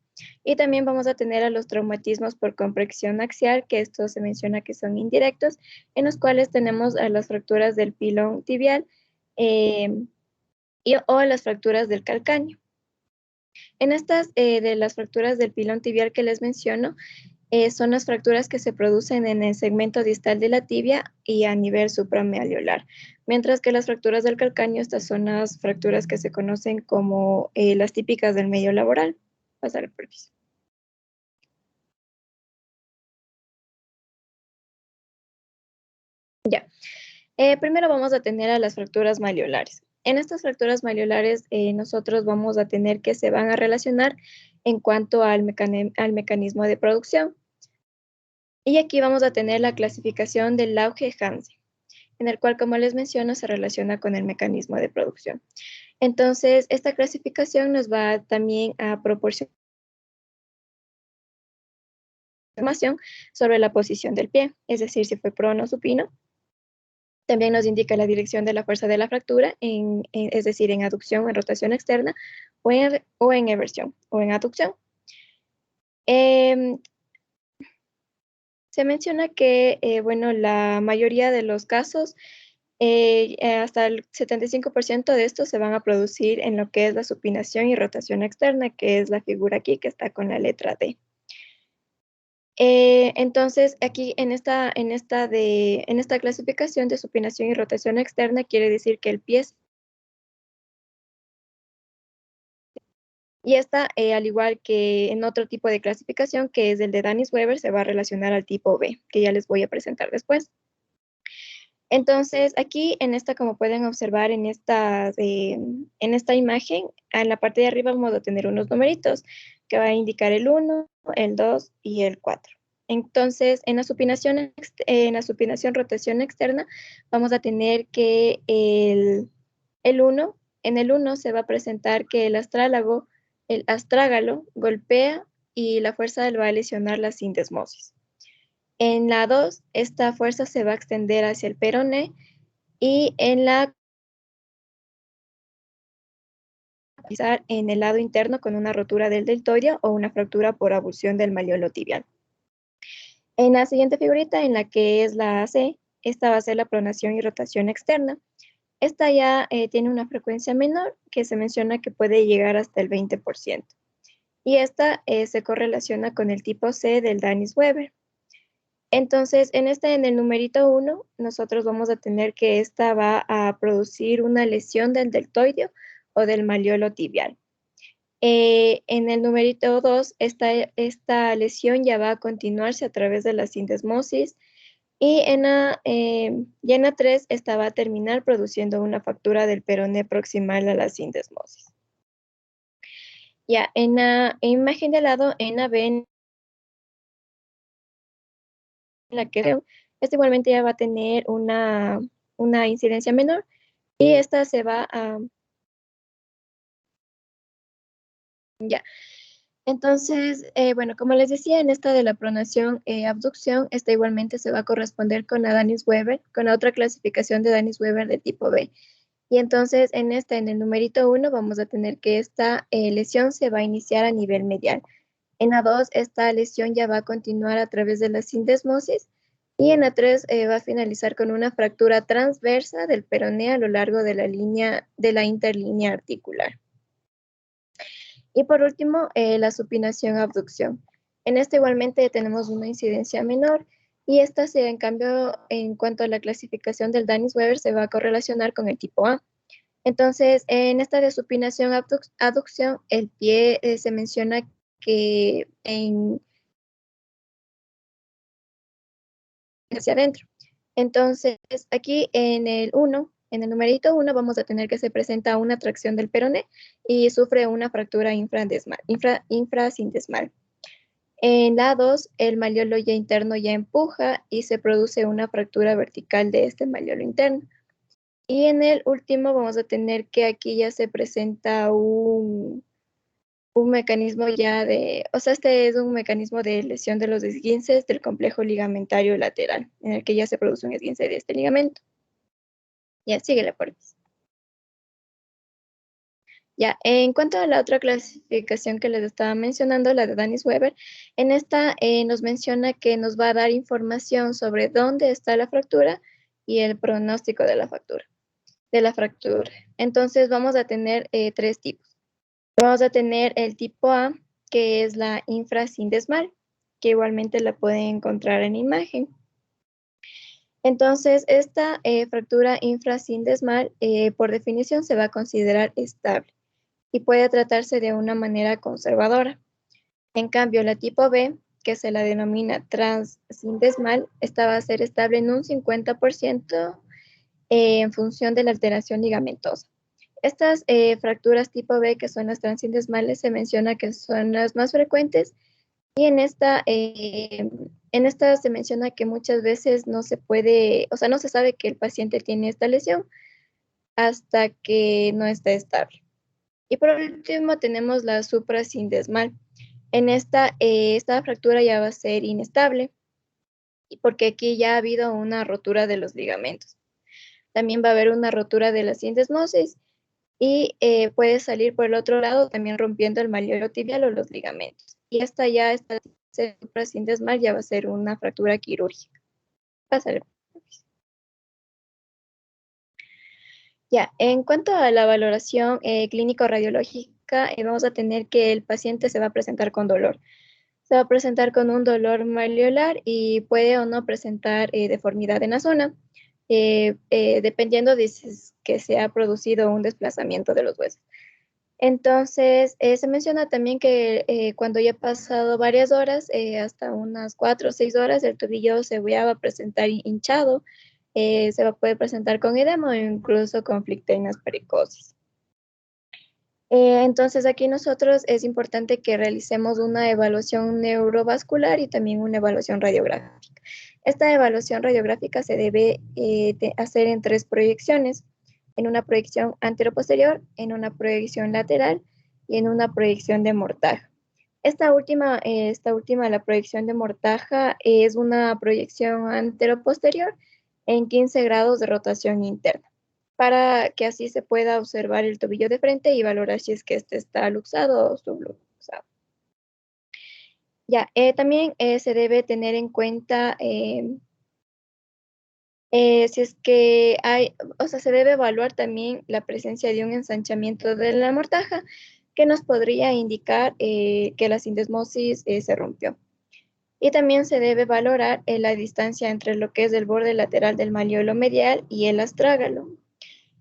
Y también vamos a tener a los traumatismos por compresión axial, que estos se menciona que son indirectos, en los cuales tenemos a las fracturas del pilón tibial o las fracturas del calcáneo. En estas de las fracturas del pilón tibial que les menciono, son las fracturas que se producen en el segmento distal de la tibia y a nivel supramalleolar, mientras que las fracturas del calcáneo, estas son las fracturas que se conocen como las típicas del medio laboral. Pasar el permiso. Ya. Primero vamos a tener a las fracturas malleolares. En estas fracturas malleolares nosotros vamos a tener que se van a relacionar en cuanto al mecanismo de producción. Y aquí vamos a tener la clasificación del Lauge-Hansen, en el cual, como les menciono, se relaciona con el mecanismo de producción. Entonces, esta clasificación nos va también a proporcionar información sobre la posición del pie, es decir, si fue prono o supino. También nos indica la dirección de la fuerza de la fractura, es decir, en aducción o en rotación externa, o en eversión o en aducción. Se menciona que, bueno, la mayoría de los casos, hasta el 75% de estos se van a producir en lo que es la supinación y rotación externa, que es la figura aquí que está con la letra D. Entonces, aquí en esta clasificación de supinación y rotación externa, quiere decir que el pie, y esta, al igual que en otro tipo de clasificación, que es el de Danis-Weber, se va a relacionar al tipo B, que ya les voy a presentar después. Entonces, aquí en esta, como pueden observar en esta imagen, en la parte de arriba vamos a tener unos numeritos que va a indicar el 1, el 2 y el 4. Entonces, en la supinación rotación externa, vamos a tener que en el 1 se va a presentar que el astrágalo golpea y la fuerza va a lesionar la sindesmosis. En la 2, esta fuerza se va a extender hacia el peroné, y en el lado interno con una rotura del deltoide o una fractura por abulsión del malleolo tibial. En la siguiente figurita, en la que es la C, esta va a ser la pronación y rotación externa. Esta ya tiene una frecuencia menor, que se menciona que puede llegar hasta el 20%. Y esta se correlaciona con el tipo C del Danis-Weber. Entonces, en el numerito 1, nosotros vamos a tener que esta va a producir una lesión del deltoideo o del malleolo tibial. En el numerito 2, esta lesión ya va a continuarse a través de la sindesmosis, y en la 3, esta va a terminar produciendo una fractura del peroné proximal a la sindesmosis. Ya, en la imagen de lado, en la B, en la que esta igualmente ya va a tener una incidencia menor, y esta se va a... Ya. Entonces, bueno, como les decía, en esta de la pronación abducción, esta igualmente se va a corresponder con la Danis-Weber, con la otra clasificación de Danis-Weber de tipo B. Y entonces, en el numerito 1, vamos a tener que esta lesión se va a iniciar a nivel medial. En la 2, esta lesión ya va a continuar a través de la sindesmosis, y en la 3 va a finalizar con una fractura transversa del peroné a lo largo de la interlínea articular. Y por último, la supinación abducción. En esta igualmente tenemos una incidencia menor, y esta en cambio, en cuanto a la clasificación del Danis-Weber, se va a correlacionar con el tipo A. Entonces, en esta de supinación abducción, el pie se menciona que hacia adentro. Entonces, aquí en el numerito 1, vamos a tener que se presenta una tracción del peroné y sufre una fractura infrasindesmal. En la 2, el malleolo ya interno ya empuja y se produce una fractura vertical de este malleolo interno. Y en el último vamos a tener que aquí ya se presenta un mecanismo este es un mecanismo de lesión de los esguinces del complejo ligamentario lateral, en el que ya se produce un esguince de este ligamento. Ya, síguele, por favor. Ya, en cuanto a la otra clasificación que les estaba mencionando, la de Danis-Weber, en esta nos menciona que nos va a dar información sobre dónde está la fractura y el pronóstico de la fractura. Entonces vamos a tener 3 tipos. Vamos a tener el tipo A, que es la infrasindesmal, que igualmente la pueden encontrar en imagen. Entonces, esta fractura infrasindesmal, por definición, se va a considerar estable y puede tratarse de una manera conservadora. En cambio, la tipo B, que se la denomina transindesmal, esta va a ser estable en un 50% en función de la alteración ligamentosa. Estas fracturas tipo B, que son las transindesmales, se menciona que son las más frecuentes, y en esta En esta se menciona que muchas veces no se puede, o sea, no se sabe que el paciente tiene esta lesión hasta que no está estable. Y por último tenemos la suprasindesmal. En esta fractura ya va a ser inestable, porque aquí ya ha habido una rotura de los ligamentos. También va a haber una rotura de la sindesmosis y puede salir por el otro lado también rompiendo el malleolo tibial o los ligamentos. Y esta suprasindesmal ya va a ser una fractura quirúrgica. Pásale. Ya, en cuanto a la valoración clínico-radiológica, vamos a tener que el paciente se va a presentar con dolor. Se va a presentar con un dolor malleolar y puede o no presentar deformidad en la zona, dependiendo de si es que se ha producido un desplazamiento de los huesos. Entonces, se menciona también que cuando ya ha pasado varias horas, hasta unas 4 o 6 horas, el tobillo se va a presentar hinchado, se va a poder presentar con edema o incluso con flictenas precoces. Entonces, aquí nosotros es importante que realicemos una evaluación neurovascular y también una evaluación radiográfica. Esta evaluación radiográfica se debe hacer en 3 proyecciones, en una proyección anteroposterior, en una proyección lateral y en una proyección de mortaja. Esta última, la proyección de mortaja, es una proyección anteroposterior en 15 grados de rotación interna, para que así se pueda observar el tobillo de frente y valorar si es que este está luxado o subluxado. Ya, también se debe tener en cuenta si es que hay, o sea, se debe evaluar también la presencia de un ensanchamiento de la mortaja que nos podría indicar que la sindesmosis se rompió. Y también se debe valorar la distancia entre lo que es el borde lateral del malleolo medial y el astrágalo.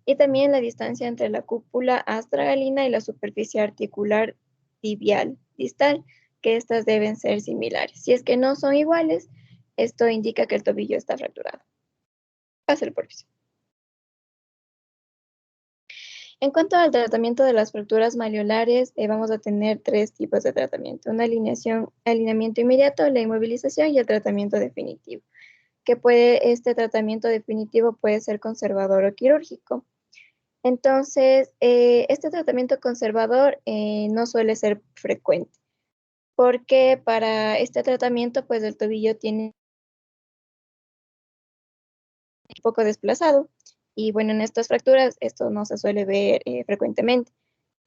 Y también la distancia entre la cúpula astragalina y la superficie articular tibial distal, que estas deben ser similares. Si es que no son iguales, esto indica que el tobillo está fracturado. Pasa el porficio. En cuanto al tratamiento de las fracturas malleolares, vamos a tener 3 tipos de tratamiento: una alineamiento inmediato, la inmovilización y el tratamiento definitivo. Este tratamiento definitivo puede ser conservador o quirúrgico. Entonces, este tratamiento conservador no suele ser frecuente, porque para este tratamiento, pues el tobillo tiene un poco desplazado, y bueno, en estas fracturas esto no se suele ver frecuentemente.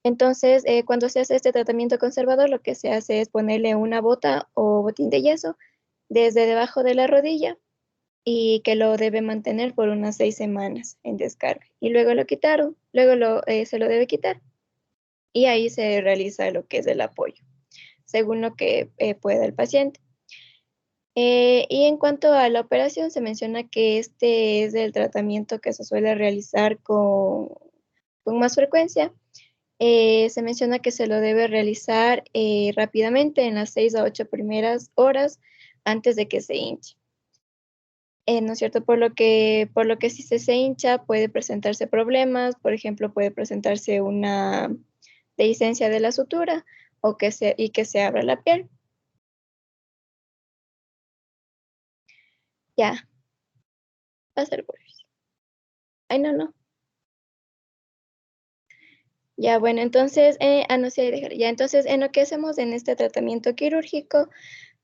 Entonces, cuando se hace este tratamiento conservador, lo que se hace es ponerle una bota o botín de yeso desde debajo de la rodilla, y que lo debe mantener por unas 6 semanas en descarga. Y luego se lo debe quitar, y ahí se realiza lo que es el apoyo, según lo que pueda el paciente. Y en cuanto a la operación, se menciona que este es el tratamiento que se suele realizar con más frecuencia. Se menciona que se lo debe realizar rápidamente en las 6 a 8 primeras horas antes de que se hinche. ¿No es cierto? Por lo que si se hincha puede presentarse problemas, por ejemplo, puede presentarse una dehiscencia de la sutura y que se abra la piel. Ya, va a ser por eso. Ay, no. Ya, bueno, entonces, no sé, ya, entonces, en lo que hacemos en este tratamiento quirúrgico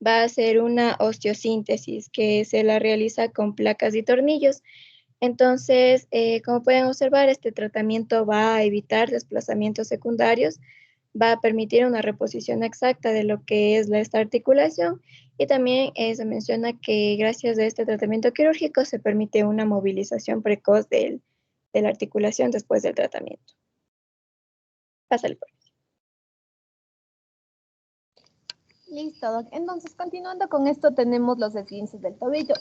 va a ser una osteosíntesis que se la realiza con placas y tornillos. Entonces, como pueden observar, este tratamiento va a evitar desplazamientos secundarios, va a permitir una reposición exacta de lo que es esta articulación, y también se menciona que gracias a este tratamiento quirúrgico se permite una movilización precoz de la articulación después del tratamiento. Pásale por ahí. Listo, Doc. Entonces, continuando con esto, tenemos los esguinces del tobillo.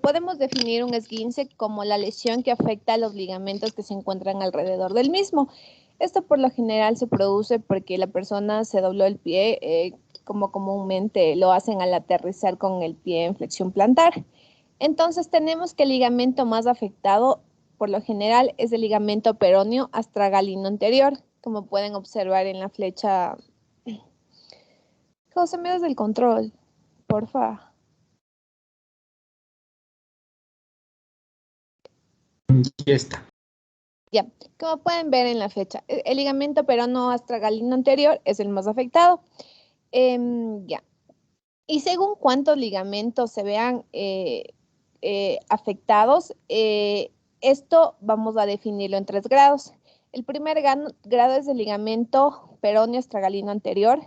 Podemos definir un esguince como la lesión que afecta a los ligamentos que se encuentran alrededor del mismo. Esto por lo general se produce porque la persona se dobló el pie, como comúnmente lo hacen al aterrizar con el pie en flexión plantar. Entonces, tenemos que el ligamento más afectado, por lo general, es el ligamento peroneo astragalino anterior, como pueden observar en la flecha. José, me das el control, porfa. Ya está. Ya, como pueden ver en la fecha, el ligamento perono-astragalino anterior es el más afectado. Ya. Y según cuántos ligamentos se vean afectados, esto vamos a definirlo en 3 grados. El primer grado es el ligamento peroneo-astragalino anterior.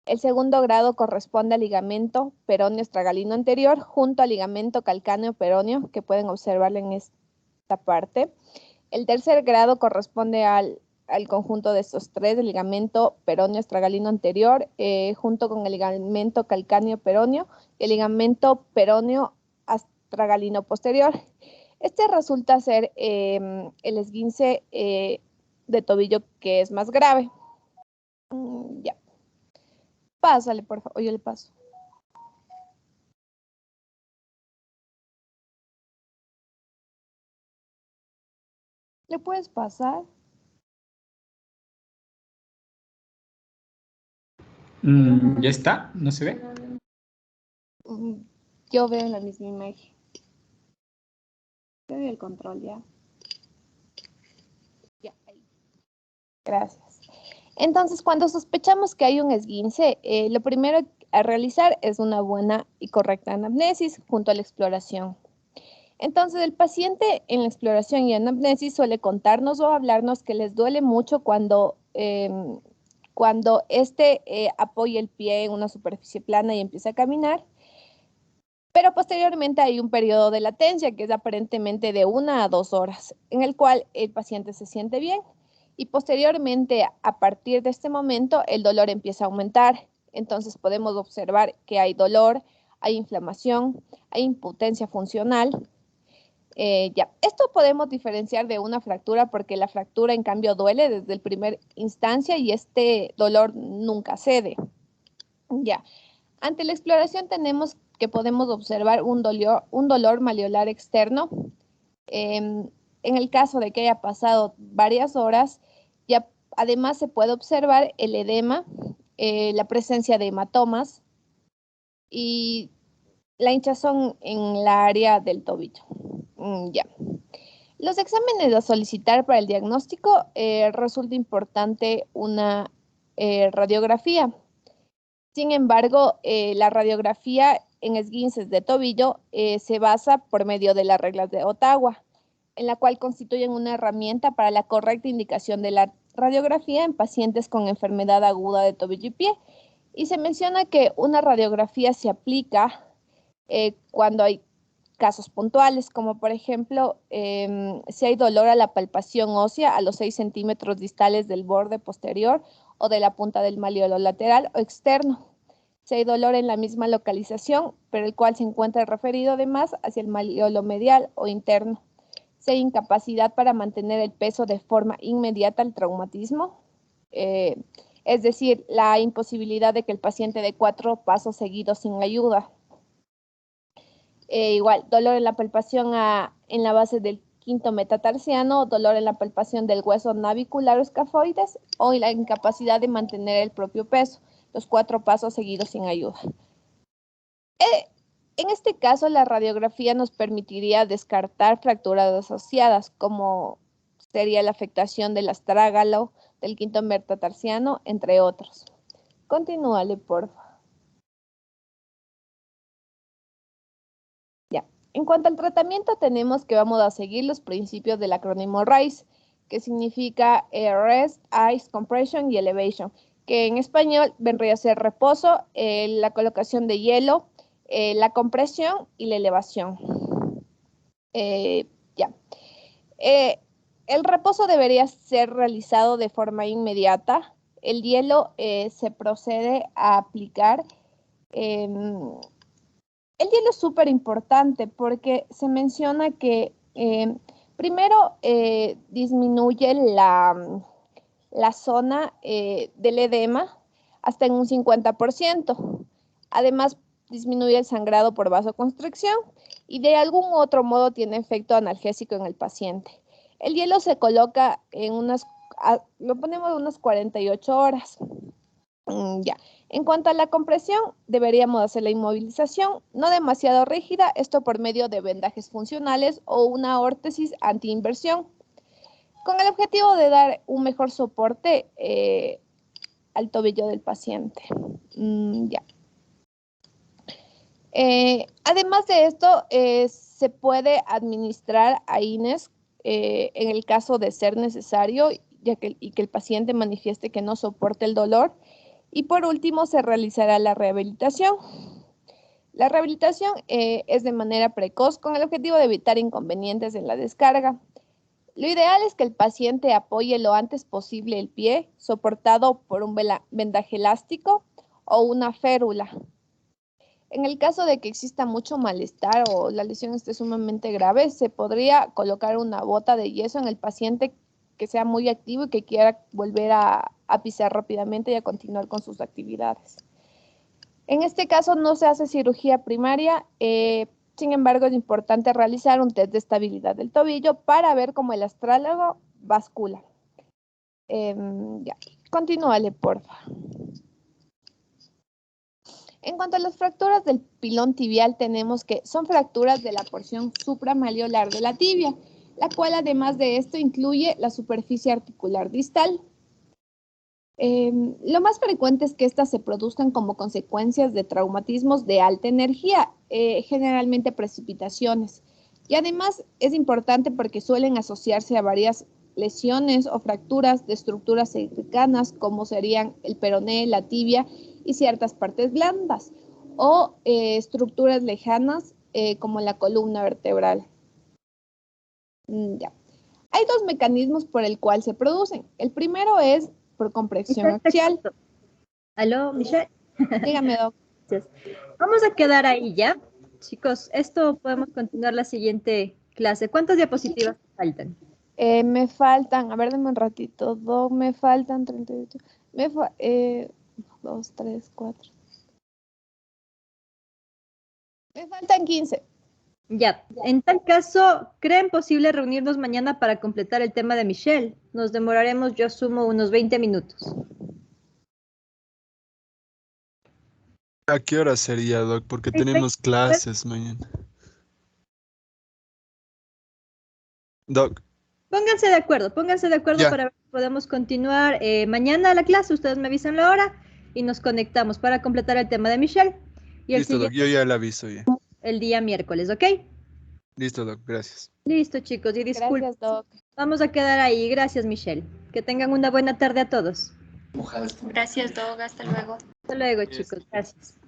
El segundo grado corresponde al ligamento peroneo-astragalino anterior junto al ligamento calcáneo-peroneo, que pueden observarlo en esta parte. El tercer grado corresponde al conjunto de estos 3, el ligamento peroneo-astragalino anterior, junto con el ligamento calcáneo-peroneo y el ligamento peroneo-astragalino posterior. Este resulta ser el esguince de tobillo que es más grave. Ya. Pásale, por favor, yo le paso. ¿Le puedes pasar? Ya está, ¿no se ve? Yo veo en la misma imagen. Te doy el control ya. Ya, ahí. Gracias. Entonces, cuando sospechamos que hay un esguince, lo primero a realizar es una buena y correcta anamnesis junto a la exploración. Entonces, el paciente en la exploración y anamnesis suele contarnos o hablarnos que les duele mucho cuando apoya el pie en una superficie plana y empieza a caminar. Pero posteriormente hay un periodo de latencia que es aparentemente de 1 a 2 horas, en el cual el paciente se siente bien y posteriormente, a partir de este momento, el dolor empieza a aumentar. Entonces podemos observar que hay dolor, hay inflamación, hay impotencia funcional. Esto podemos diferenciar de una fractura porque la fractura en cambio duele desde el primer instancia y este dolor nunca cede. Ya. Ante la exploración podemos observar un dolor malleolar externo. En el caso de que haya pasado varias horas, ya además se puede observar el edema, la presencia de hematomas y la hinchazón en la área del tobillo. Ya. Los exámenes a solicitar para el diagnóstico resulta importante una radiografía. Sin embargo, la radiografía en esguinces de tobillo se basa por medio de las reglas de Ottawa, en la cual constituyen una herramienta para la correcta indicación de la radiografía en pacientes con enfermedad aguda de tobillo y pie. Y se menciona que una radiografía se aplica cuando hay casos puntuales, como por ejemplo, si hay dolor a la palpación ósea a los 6 centímetros distales del borde posterior o de la punta del malleolo lateral o externo. Si hay dolor en la misma localización, pero el cual se encuentra referido además hacia el malleolo medial o interno. Si hay incapacidad para mantener el peso de forma inmediata al traumatismo, es decir, la imposibilidad de que el paciente dé 4 pasos seguidos sin ayuda. Igual, dolor en la palpación en la base del quinto metatarsiano, dolor en la palpación del hueso navicular o escafoides o la incapacidad de mantener el propio peso, los 4 pasos seguidos sin ayuda. En este caso, la radiografía nos permitiría descartar fracturas asociadas, como sería la afectación del astrágalo, del quinto metatarsiano, entre otros. Continúale, por favor. En cuanto al tratamiento, tenemos que vamos a seguir los principios del acrónimo RICE, que significa Rest, Ice, Compression y Elevation, que en español vendría a ser reposo, la colocación de hielo, la compresión y la elevación. El reposo debería ser realizado de forma inmediata. El hielo se procede a aplicar. El hielo es súper importante porque se menciona que primero disminuye la zona del edema hasta en un 50%. Además, disminuye el sangrado por vasoconstricción y de algún otro modo tiene efecto analgésico en el paciente. El hielo se coloca lo ponemos unas 48 horas. Ya. En cuanto a la compresión, deberíamos hacer la inmovilización, no demasiado rígida, esto por medio de vendajes funcionales o una órtesis antiinversión, con el objetivo de dar un mejor soporte al tobillo del paciente. Ya. Además de esto, se puede administrar AINES en el caso de ser necesario y que el paciente manifieste que no soporte el dolor. Y por último, se realizará la rehabilitación. La rehabilitación es de manera precoz con el objetivo de evitar inconvenientes en la descarga. Lo ideal es que el paciente apoye lo antes posible el pie, soportado por un vendaje elástico o una férula. En el caso de que exista mucho malestar o la lesión esté sumamente grave, se podría colocar una bota de yeso en el paciente que sea muy activo y que quiera volver a pisar rápidamente y a continuar con sus actividades. En este caso no se hace cirugía primaria, sin embargo es importante realizar un test de estabilidad del tobillo para ver cómo el astrálago bascula. Ya, continúale, porfa. En cuanto a las fracturas del pilón tibial, tenemos que son fracturas de la porción supramalleolar de la tibia, la cual además de esto incluye la superficie articular distal. Lo más frecuente es que estas se produzcan como consecuencias de traumatismos de alta energía, generalmente precipitaciones. Y además es importante porque suelen asociarse a varias lesiones o fracturas de estructuras cercanas, como serían el peroné, la tibia y ciertas partes blandas, o estructuras lejanas, como la columna vertebral. Ya. Hay dos mecanismos por el cual se producen. El primero es por compresión axial. Aló, Michelle. Dígame, doc. Vamos a quedar ahí ya. Chicos, esto podemos continuar la siguiente clase. ¿Cuántas diapositivas faltan? Me faltan, a ver, dame un ratito, me faltan 38. 2, 3, 4. Me faltan 15. Ya, en tal caso, ¿creen posible reunirnos mañana para completar el tema de Michelle? Nos demoraremos, yo asumo, unos 20 minutos. ¿A qué hora sería, Doc? Porque tenemos clases mañana. Doc, Pónganse de acuerdo Ya. para ver si podemos continuar mañana la clase. Ustedes me avisan la hora y nos conectamos para completar el tema de Michelle. Y el listo, Doc. siguiente, Yo ya le aviso ya. el día miércoles, ¿ok? Listo, Doc. Gracias. Listo, chicos, y disculpen. Gracias, doc. Vamos a quedar ahí. Gracias, Michelle. Que tengan una buena tarde a todos. Gracias, Dog. Hasta luego. Hasta luego, chicos. Gracias.